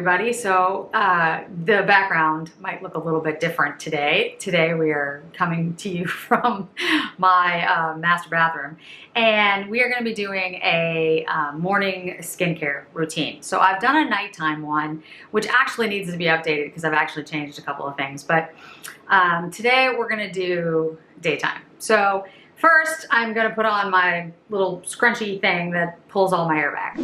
everybody. So the background might look a little bit different today. Today we are coming to you from my master bathroom, and we are going to be doing a morning skincare routine. So I've done a nighttime one, which actually needs to be updated because I've actually changed a couple of things. But today we're going to do daytime. So first I'm going to put on my little scrunchy thing that pulls all my hair back.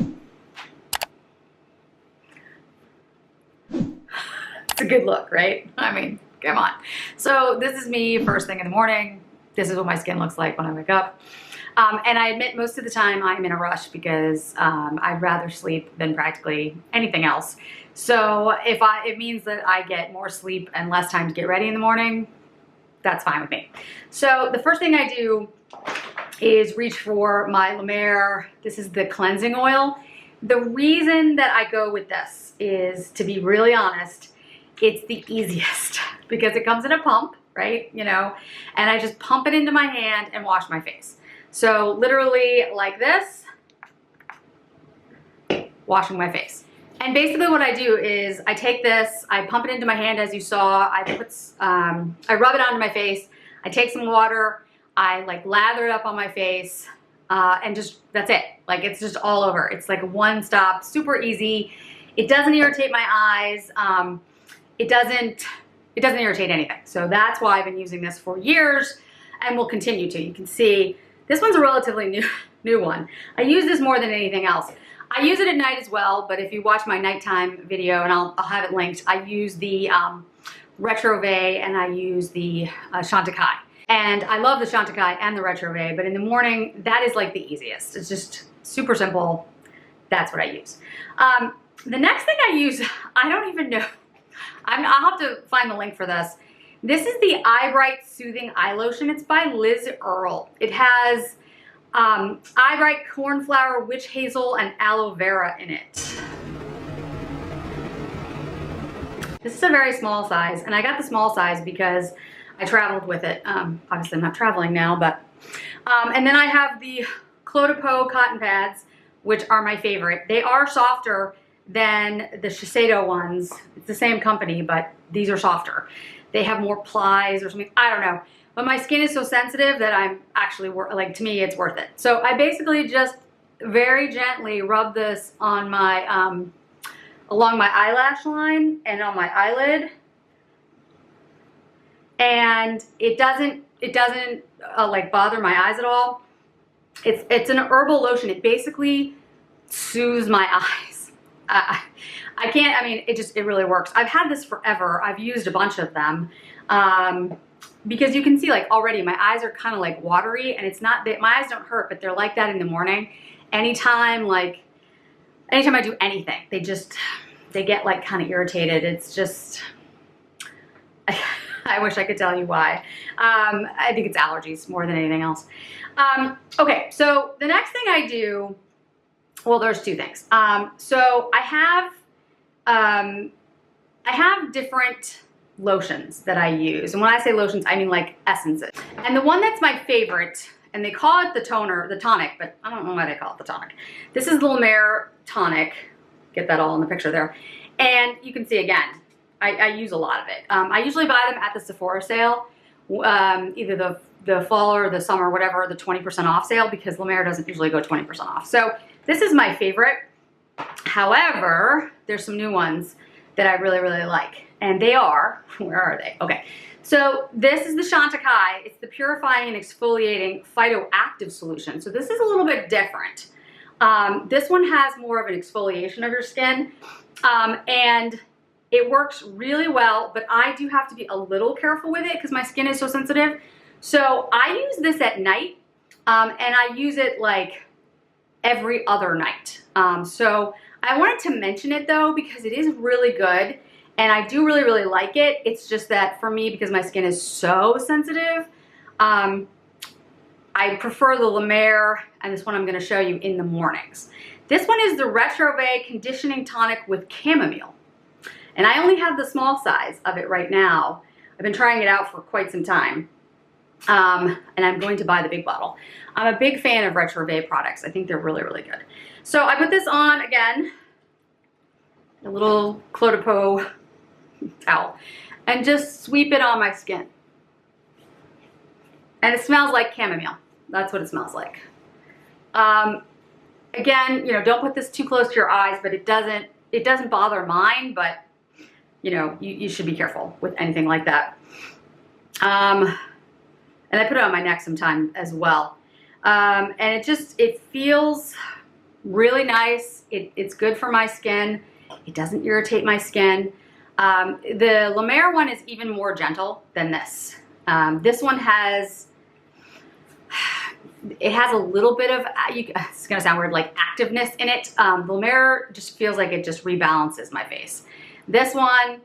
It's a good look, right? I mean, come on. So this is me first thing in the morning. This is what my skin looks like when I wake up. And I admit most of the time I'm in a rush because I'd rather sleep than practically anything else. So if it means that I get more sleep and less time to get ready in the morning, that's fine with me. So the first thing I do is reach for my La Mer. This is the cleansing oil. The reason that I go with this is, to be really honest, it's the easiest because it comes in a pump, right? You know, and I just pump it into my hand and wash my face. So literally like this, washing my face. And basically what I do is I take this, I pump it into my hand as you saw, I rub it onto my face, I take some water, I like lather it up on my face, and just, that's it. Like it's just all over. It's like one stop, super easy. It doesn't irritate my eyes. It doesn't irritate anything. So that's why I've been using this for years and will continue to. You can see this one's a relatively new one. I use this more than anything else. I use it at night as well, but if you watch my nighttime video, and I'll have it linked, I use the Retrouve and I use the Chantecaille. And I love the Chantecaille and the Retrouve, but in the morning, that is like the easiest. It's just super simple. That's what I use. The next thing I use, I don't even know. I'll have to find the link for this. This is the Eyebright Soothing Eye Lotion. It's by Liz Earle. It has Eyebright, cornflower, witch hazel, and aloe vera in it. This is a very small size, and I got the small size because I traveled with it. Obviously I'm not traveling now, but. And then I have the Clos de Peau cotton pads, which are my favorite. They are softer than the Shiseido ones. It's the same company, but these are softer. They have more plies or something, I don't know. But my skin is so sensitive that I'm actually, like, to me, it's worth it. So I basically just very gently rub this on my, along my eyelash line and on my eyelid. And it doesn't like bother my eyes at all. It's an herbal lotion. It basically soothes my eyes. It really works. I've had this forever. I've used a bunch of them because you can see, like, already my eyes are kind of like watery, and it's not that my eyes don't hurt, but they're like that in the morning. Anytime I do anything, they get like kind of irritated. It's just, I wish I could tell you why. I think it's allergies more than anything else. Okay, so the next thing I do, well, there's two things. So I have different lotions that I use. And when I say lotions, I mean like essences. And the one that's my favorite, and they call it the tonic, but I don't know why they call it the tonic. This is the Mer Tonic. Get that all in the picture there. And you can see again, I use a lot of it. I usually buy them at the Sephora sale, either the fall or the summer, whatever, the 20% off sale, because La Mer doesn't usually go 20% off. So this is my favorite. However, there's some new ones that I really, really like. And they are, where are they? Okay. So this is the Chantecaille. It's the purifying and exfoliating phytoactive solution. So this is a little bit different. This one has more of an exfoliation of your skin. And it works really well, but I do have to be a little careful with it because my skin is so sensitive. So I use this at night, and I use it like every other night. So I wanted to mention it though because it is really good, and I do really, really like it. It's just that for me, because my skin is so sensitive, I prefer the La Mer, and this one I'm going to show you in the mornings. This one is the Retrouve Conditioning Tonic with Chamomile. And I only have the small size of it right now. I've been trying it out for quite some time. And I'm going to buy the big bottle. I'm a big fan of Retrouve products. I think they're really, really good. So I put this on again. a little Clos de Peau towel, and just sweep it on my skin. And it smells like chamomile. That's what it smells like. Again, you know, don't put this too close to your eyes, but it doesn't bother mine, but you know, you should be careful with anything like that. And I put it on my neck sometime as well. And it feels really nice. It's good for my skin. It doesn't irritate my skin. The La Mer one is even more gentle than this. This one has a little bit of, it's gonna sound weird, like activeness in it. La Mer just feels like it just rebalances my face. This one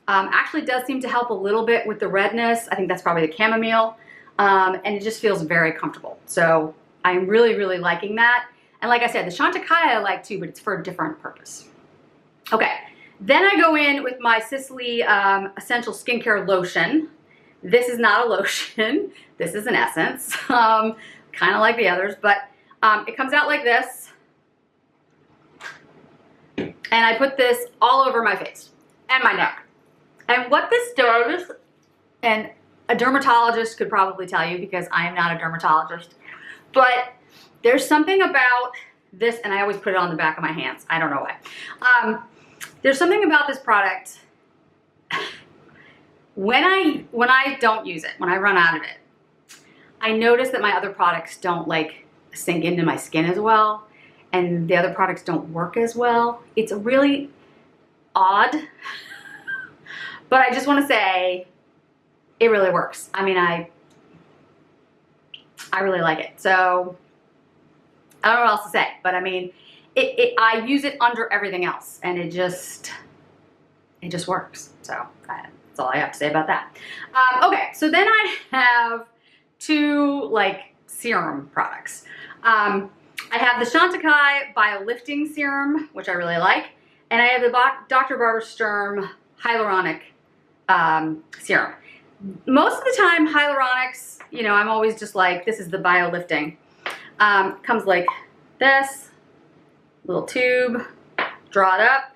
actually does seem to help a little bit with the redness. I think that's probably the chamomile. And it just feels very comfortable. So I'm really, really liking that. And like I said, the Chantecaille I like too, but it's for a different purpose. Okay, then I go in with my Sisley Essential Skincare Lotion. This is not a lotion. This is an essence, kind of like the others, but it comes out like this. And I put this all over my face and my neck. And what this does, and a dermatologist could probably tell you because I am not a dermatologist, but there's something about this, and I always put it on the back of my hands. I don't know why. There's something about this product. When I don't use it, when I run out of it, I notice that my other products don't like sink into my skin as well, and the other products don't work as well. It's really odd, but I just want to say it really works. I mean, I really like it. So I don't know what else to say, but I mean, I use it under everything else, and it just works. So that's all I have to say about that. Okay, so then I have two like serum products. I have the Chantecaille Bio-Lifting Serum, which I really like, and I have the Dr. Barbara Sturm Hyaluronic Serum. Most of the time, hyaluronics, you know, I'm always just like, this is the bio-lifting. Comes like this, little tube, draw it up,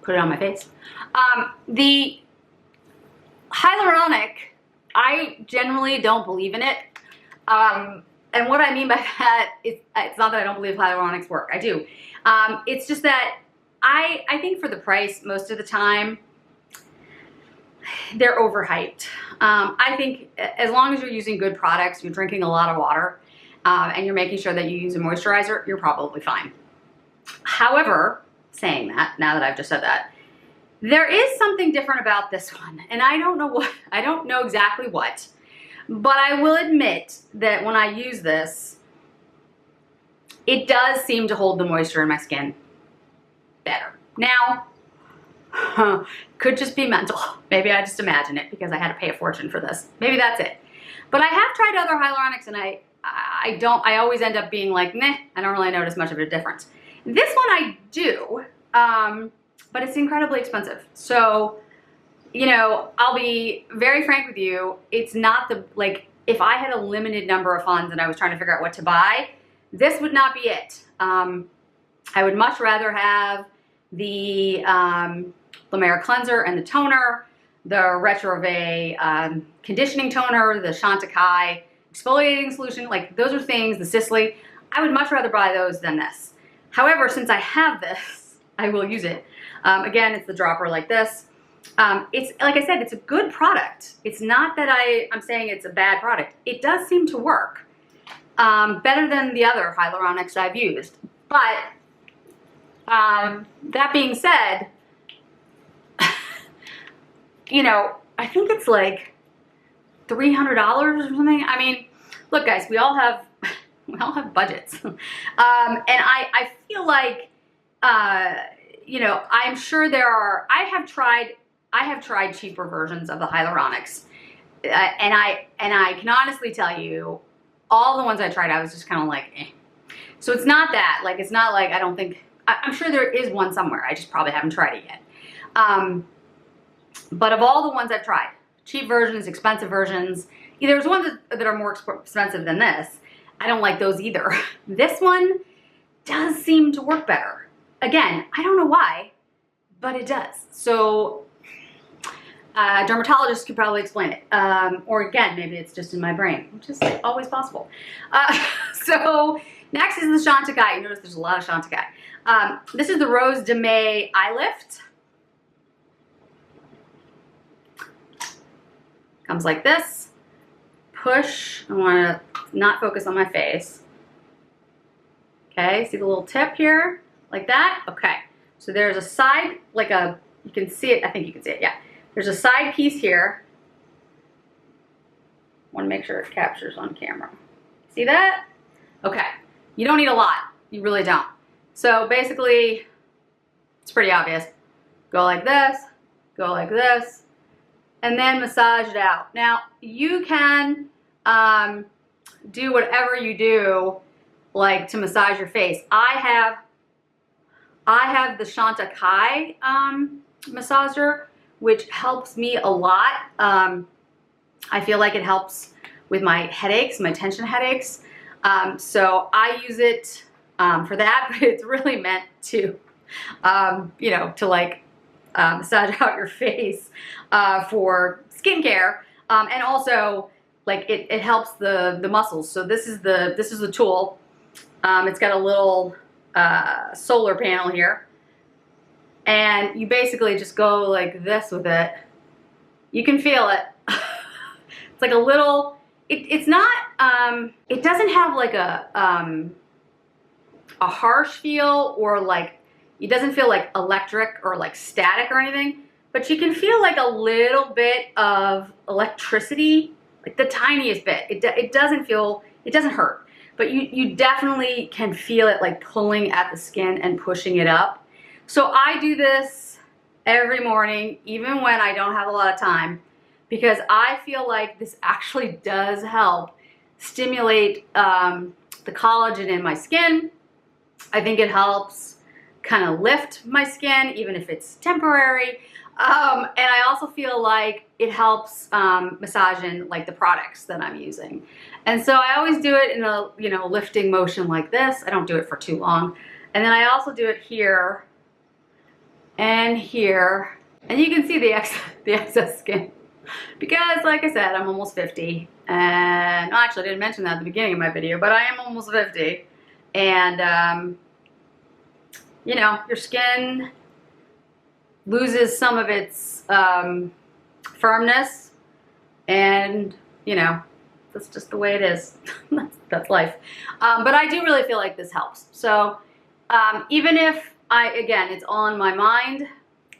put it on my face. The hyaluronic, I generally don't believe in it. And what I mean by that is, it's not that I don't believe hyaluronics work. I do. It's just that I think for the price, most of the time, they're overhyped. I think as long as you're using good products, you're drinking a lot of water, and you're making sure that you use a moisturizer, you're probably fine. However, saying that, now that I've just said that, there is something different about this one, and I don't know exactly what, but I will admit that when I use this, it does seem to hold the moisture in my skin better. Now, could just be mental. Maybe I just imagine it because I had to pay a fortune for this. Maybe that's it. But I have tried other hyaluronics, and I always end up being like, meh, I don't really notice much of a difference. This one I do, but it's incredibly expensive. So, you know, I'll be very frank with you. It's not the, like, if I had a limited number of funds and I was trying to figure out what to buy, this would not be it. I would much rather have the La Mer cleanser and the toner, the Retrouve conditioning toner, the Chantecaille exfoliating solution. Like, those are things, the Sisley, I would much rather buy those than this. However, since I have this, I will use it. Again, it's the dropper like this. It's, like I said, it's a good product. It's not that I'm saying it's a bad product. It does seem to work better than the other hyaluronics I've used. But that being said, you know, I think it's like $300 or something. I mean, look, guys, we all have budgets, and I feel like, you know, I'm sure there are. I have tried cheaper versions of the hyaluronics, and I can honestly tell you, all the ones I tried, I was just kind of like, eh. So it's not that, like, it's not like I don't think. I'm sure there is one somewhere. I just probably haven't tried it yet. But of all the ones I've tried, cheap versions, expensive versions, there's ones that are more expensive than this. I don't like those either. This one does seem to work better. again, I don't know why, but it does. So a dermatologist could probably explain it. Or again, maybe it's just in my brain, which is always possible. So next is the Chantecaille. You notice there's a lot of Chantecaille. This is the Rose de May Eye Lift. Comes like this. Push. I want to not focus on my face. Okay, see the little tip here? Like that? Okay. So there's a side, like a, you can see it, I think you can see it, yeah. There's a side piece here. Want to make sure it captures on camera. See that? Okay. You don't need a lot. You really don't. So basically, it's pretty obvious. Go like this, and then massage it out. Now, you can do whatever you do, like to massage your face. I have the Chantecaille massager, which helps me a lot. I feel like it helps with my headaches, my tension headaches. So I use it for that, but it's really meant to, you know, to like massage out your face for skincare, and also like it helps the muscles. So this is the tool. It's got a little solar panel here, and you basically just go like this with it. You can feel it. It's like a little. It's not. It doesn't have like a harsh feel, or like it doesn't feel like electric or like static or anything. But you can feel like a little bit of electricity, like the tiniest bit. It doesn't feel. It doesn't hurt. But you definitely can feel it like pulling at the skin and pushing it up. So I do this every morning, even when I don't have a lot of time, because I feel like this actually does help stimulate the collagen in my skin. I think it helps kind of lift my skin, even if it's temporary. And I also feel like it helps massaging like the products that I'm using. And so I always do it in a, you know, lifting motion like this. I don't do it for too long. And then I also do it here and here. And you can see the excess skin. Because like I said, I'm almost 50. And actually I didn't mention that at the beginning of my video, but I am almost 50. And you know, your skin loses some of its firmness, and you know, that's just the way it is. That's life. But I do really feel like this helps. So even if again, it's all in my mind,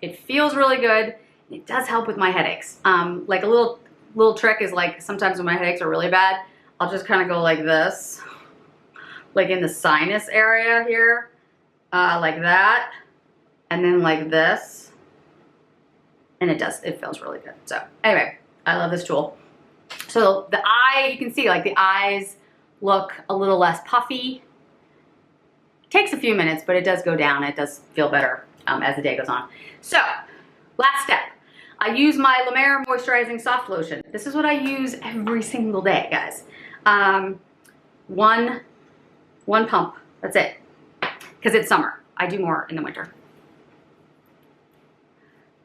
it feels really good. It does help with my headaches. Like a little trick is like sometimes when my headaches are really bad, I'll just kind of go like this, like in the sinus area here, like that, and then like this, and it feels really good. So anyway, I love this tool. So the eye, you can see like the eyes look a little less puffy. It takes a few minutes, but it does go down. It does feel better as the day goes on. So last step, I use my La Mer Moisturizing Soft Lotion. This is what I use every single day, guys. One pump, that's it. Because it's summer. I do more in the winter.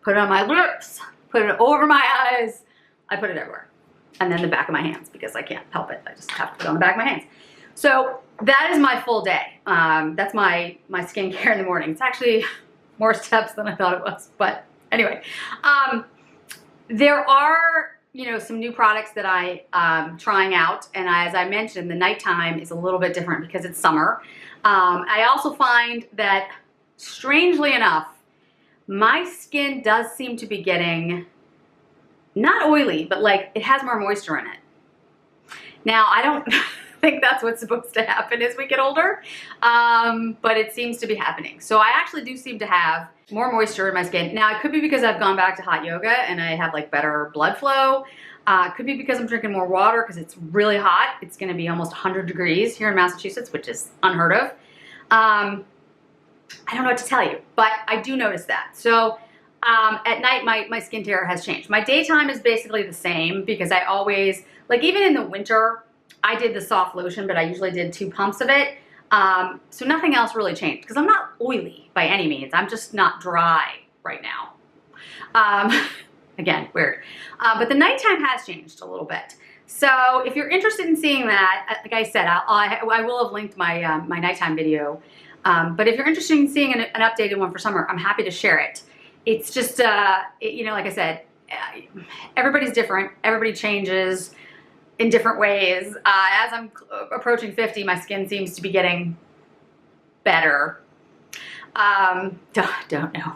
Put it on my lips, put it over my eyes. I put it everywhere. And then the back of my hands, because I can't help it. I just have to put it on the back of my hands. So that is my full day. That's my skincare in the morning. It's actually more steps than I thought it was. But anyway, there are, you know, some new products that I'm trying out. And as I mentioned, the nighttime is a little bit different because it's summer. I also find that, strangely enough, my skin does seem to be getting, not oily, but like it has more moisture in it. Now, I don't think that's what's supposed to happen as we get older, but it seems to be happening. So I actually do seem to have more moisture in my skin. Now, it could be because I've gone back to hot yoga and I have like better blood flow. It could be because I'm drinking more water because it's really hot. It's going to be almost 100 degrees here in Massachusetts, which is unheard of. I don't know what to tell you, but I do notice that. So at night, my skincare has changed. My daytime is basically the same because I always, like even in the winter, I did the soft lotion, but I usually did 2 pumps of it. So nothing else really changed because I'm not oily by any means. I'm just not dry right now. Again, weird. But the nighttime has changed a little bit. So if you're interested in seeing that, like I said, I will have linked my, my nighttime video. But if you're interested in seeing an updated one for summer, I'm happy to share it. It's just, you know, like I said, everybody's different. Everybody changes in different ways. As I'm approaching 50, my skin seems to be getting better. Don't know.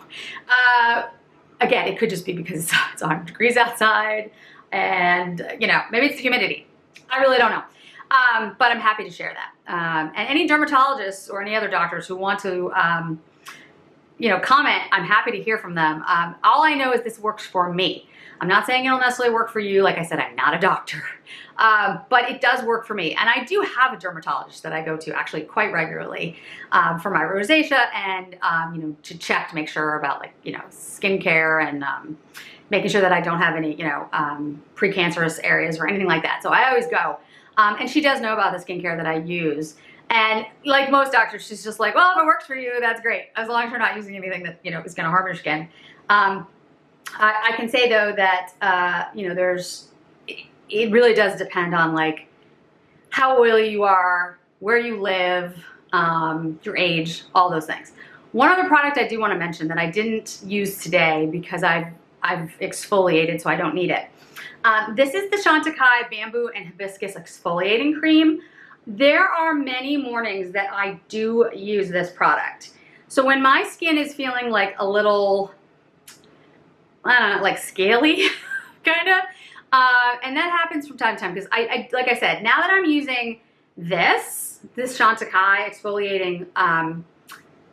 Again, it could just be because it's 100 degrees outside and, you know, maybe it's the humidity. I really don't know. But I'm happy to share that. And any dermatologists or any other doctors who want to, you know, comment, I'm happy to hear from them. All I know is this works for me. I'm not saying it'll necessarily work for you. Like I said, I'm not a doctor, but it does work for me. And I do have a dermatologist that I go to actually quite regularly for my rosacea and, you know, to check to make sure about, like, you know, skincare and making sure that I don't have any, you know, precancerous areas or anything like that. So I always go. And she does know about the skincare that I use. And like most doctors, she's just like, well, if it works for you, that's great. As long as you're not using anything that, you know, is going to harm your skin. I can say though that, you know, it really does depend on like how oily you are, where you live, your age, all those things. One other product I do want to mention that I didn't use today because I've exfoliated, so I don't need it. This is the Chantecaille Bamboo and Hibiscus Exfoliating Cream. There are many mornings that I do use this product. So when my skin is feeling like a little, I don't know, like scaly, kind of, and that happens from time to time because like I said, now that I'm using this Chantecaille exfoliating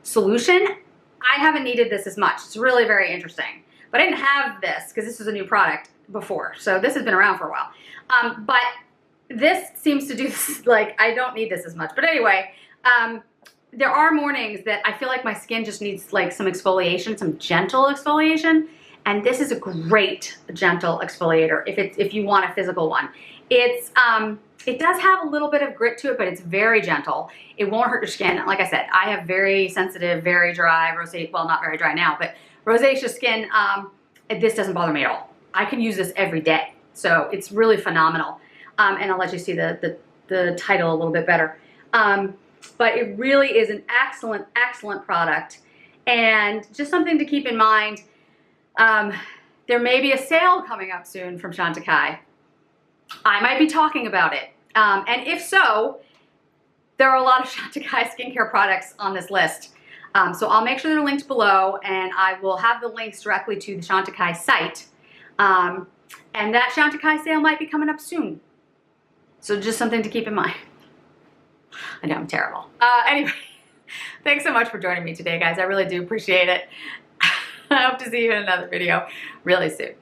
solution, I haven't needed this as much. It's really very interesting. But I didn't have this because this was a new product before. So this has been around for a while. But this seems to do this, like, I don't need this as much. But anyway, there are mornings that I feel like my skin just needs like some exfoliation, some gentle exfoliation. And this is a great gentle exfoliator if you want a physical one. It does have a little bit of grit to it, but it's very gentle. It won't hurt your skin. Like I said, I have very sensitive, very dry, rosacea, well, not very dry now, but rosacea skin. This doesn't bother me at all. I can use this every day. So it's really phenomenal. And I'll let you see the title a little bit better. But it really is an excellent, excellent product. And just something to keep in mind, there may be a sale coming up soon from Chantecaille. I might be talking about it. And if so, there are a lot of Chantecaille skincare products on this list. So I'll make sure they're linked below, and I will have the links directly to the Chantecaille site. And that Chantecaille sale might be coming up soon. So just something to keep in mind. I know I'm terrible. Anyway, thanks so much for joining me today, guys. I really do appreciate it. I hope to see you in another video really soon.